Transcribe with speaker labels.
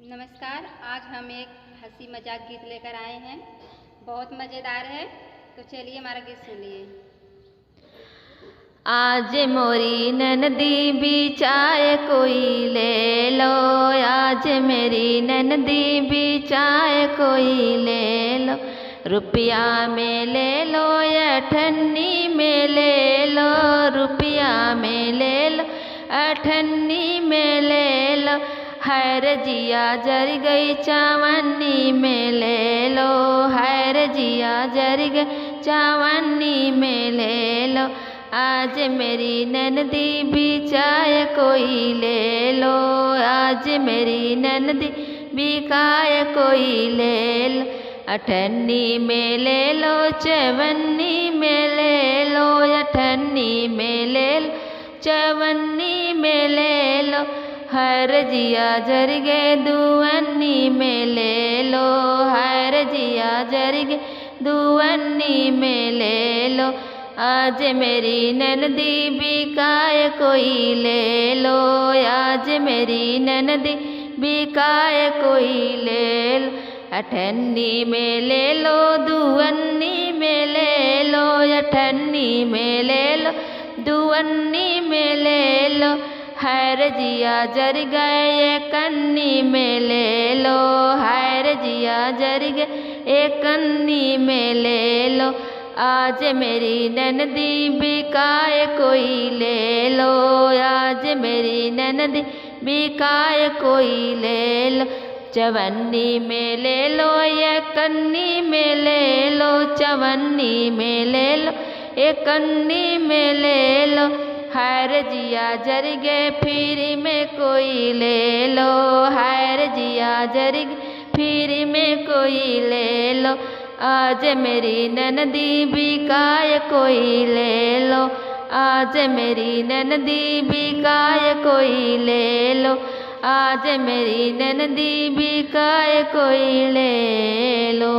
Speaker 1: नमस्कार। आज हम एक हंसी मजाक गीत लेकर आए हैं, बहुत मज़ेदार है। तो चलिए हमारा गीत सुनिए।
Speaker 2: आज मोरी ननदी भी चाय कोई ले लो, आज मेरी ननदी भी चाय कोई ले लो। रुपया में ले लो या अठन्नी में ले लो, रुपया में ले लो अठन्नी में ले लो। हैर जिया जर गई चावन्नी में ले लो, हैर जिया जर गई चावन्नी में ले लो। आज मेरी ननदी भी चाय कोई ले लो, आज मेरी ननदी भी चाय कोई ले लो। अठन्नी में ले लो चवन्नी में ले लो, अठन्नी में ले लो चवन्नी में ले लो। हर जिया जर गे दुअन्नी में ले लो, हर जिया जर गे दुअन्नी में ले लो। आज मेरी ननदी भी काय कोई ले लो, आज मेरी ननदी भी काय कोई ले लो। अठन्नी में ले लो दुअन्नी में ले लो, अठन्नी में ले लो दुअन्नी में ले लो। हैर जिया जर गए कन्नी में ले लो, हैर जिया जर गए कन्नी में ले लो। आज मेरी ननदी भी काय कोई ले लो, आज मेरी ननदी भी काय कोई ले लो। चवन्नी में ले लो या कन्नी में ले लो, चवन्नी में ले लो एक कन्नी में ले लो। हैर जिया जर गे फिर में कोई ले लो, हैर जिया जर गे फिर में कोई ले लो। आज मेरी ननदी भी काय कोई ले लो, आज मेरी ननदी भी काय कोई ले लो। आज मेरी ननदी भी काय कोई ले लो।